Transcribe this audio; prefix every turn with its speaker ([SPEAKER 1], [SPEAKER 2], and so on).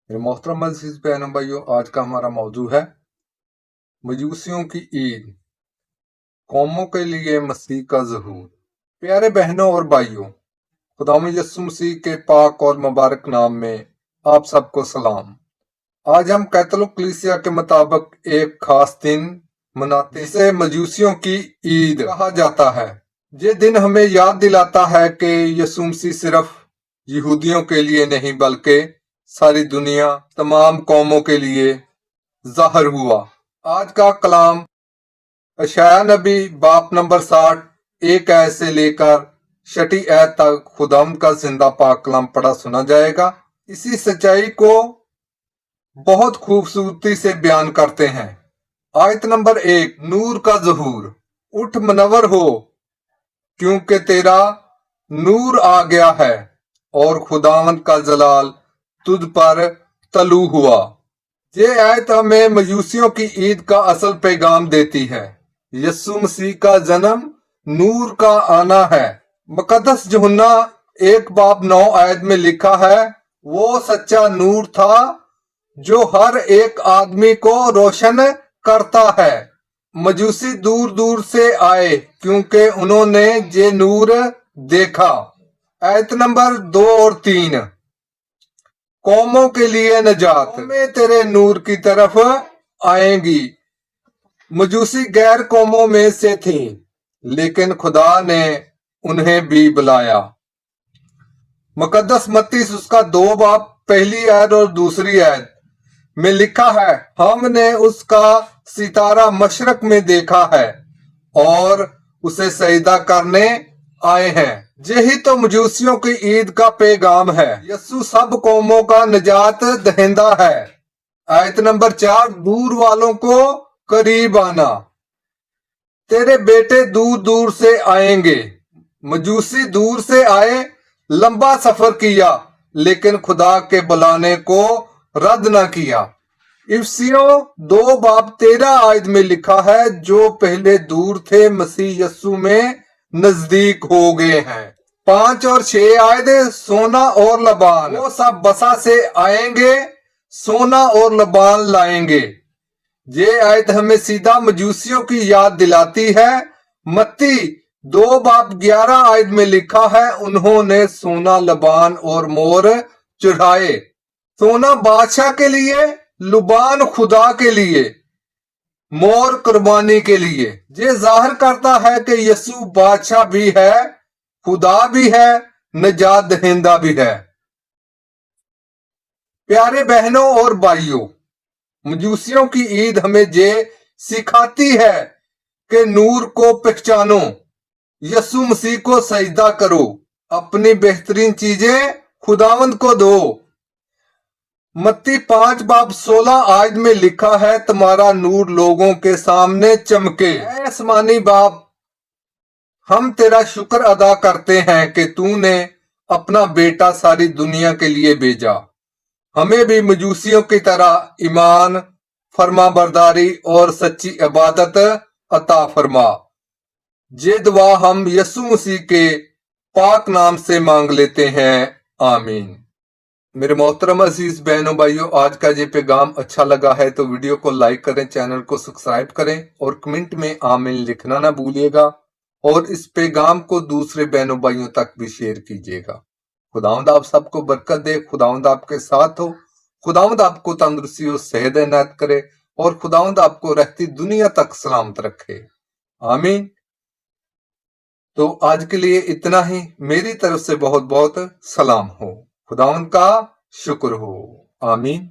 [SPEAKER 1] मेरे मोहतरम अज़ीज़ बहनों भाइयों, आज का हमारा मौजू है मजूसियों की ईद, कौमों के लिए मसीह का ज़हूर। प्यारे बहनों और भाइयों, खुदावंद यीशु मसीह के पाक और मुबारक नाम में आप सबको सलाम। आज हम कैथोलिक कलीसिया के मुताबिक एक खास दिन मनाते हैं जिसे मजूसियों की ईद कहा जाता है। ये दिन हमें याद दिलाता है कि यीशु मसीह सिर्फ यहूदियों के लिए नहीं बल्कि सारी दुनिया, तमाम कौमों के लिए ज़ाहिर हुआ। आज का कलाम यशायाह नबी बाप नंबर 60 एक आयत से लेकर 6 आयत तक खुदावंद का जिंदा पाक कलाम पढ़ा सुना जाएगा। इसी सच्चाई को बहुत खूबसूरती से बयान करते हैं। आयत नंबर 1, नूर का ज़हूर। उठ मनवर हो, क्योंकि तेरा नूर आ गया है और खुदावंद का जलाल तुझ पर तलू हुआ। ये आयत हमें मजूसियों की ईद का असल पैगाम देती है। यीशु मसीह का जन्म नूर का आना है। मुकद्दस यूहन्ना 1 बाब 9 आयत में लिखा है, वो सच्चा नूर था जो हर एक आदमी को रोशन करता है। मजूसी दूर दूर से आए क्योंकि उन्होंने ये नूर देखा। आयत नंबर 2 और 3, कौमों के लिए नजात, कौमें तेरे नूर की तरफ आएंगी। मजूसी गैर कौमों में से थे, लेकिन खुदा ने उन्हें भी बुलाया। मुकद्दस मत्ती उसका 2 बाब पहली आयत और दूसरी आयत में लिखा है, हमने उसका सितारा मशरक में देखा है और उसे सजदा करने आए हैं। यही तो मजूसियों की ईद का पैगाम है। यीशु सब कौमों का निजात दहिंदा है। आयत नंबर 4, दूर वालों को करीब आना। तेरे बेटे दूर दूर से आएंगे। मजूसी दूर से आए, लंबा सफर किया, लेकिन खुदा के बुलाने को रद्द न किया। इफिसियों 2 बाब 13 आयत में लिखा है, जो पहले दूर थे मसीह यीशु में नजदीक हो गए हैं। 5 और 6 आयत, सोना और लबान, वो सब बसा से आएंगे, सोना और लबान लाएंगे। ये आयत हमें सीधा मजूसियों की याद दिलाती है। मत्ती 2 बाब 11 आयत में लिखा है, उन्होंने सोना, लबान और मोर चढ़ाए। सोना बादशाह के लिए, लुबान खुदा के लिए, मोर कुर्बानी के लिए। ये जाहिर करता है कि यीशु बादशाह भी है, खुदा भी है, निजात दहिंदा भी है। प्यारे बहनों और भाइयों, मजूसियों की ईद हमें ये सिखाती है कि नूर को पहचानो, यीशु मसीह को सजदा करो, अपनी बेहतरीन चीजें खुदावंद को दो। मत्ती 5 बाब 16 आयत में लिखा है, तुम्हारा नूर लोगों के सामने चमके। आसमानी बाप, हम तेरा शुक्र अदा करते हैं कि तूने अपना बेटा सारी दुनिया के लिए भेजा। हमें भी मजूसियों की तरह ईमान, फरमाबरदारी और सच्ची इबादत अता फरमा। ये दुआ हम यीशु मसीह के पाक नाम से मांग लेते हैं, आमीन। मेरे मोहतरम अजीज बहनों भाइयों, आज का ये पैगाम अच्छा लगा है तो वीडियो को लाइक करें, चैनल को सब्सक्राइब करें और कमेंट में आमीन लिखना ना भूलिएगा और इस पैगाम को दूसरे बहनों भाइयों तक भी शेयर कीजिएगा। खुदावंद आप सबको बरकत दे, खुदावंद आपके साथ हो, खुदावंद आपको तंदुरुस्ती और सेहत इनायत करे और खुदावंद आपको रहती दुनिया तक सलामत रखे, आमीन। तो आज के लिए इतना ही। मेरी तरफ से बहुत बहुत सलाम हो। खुदावंद का शुक्र हो, आमीन।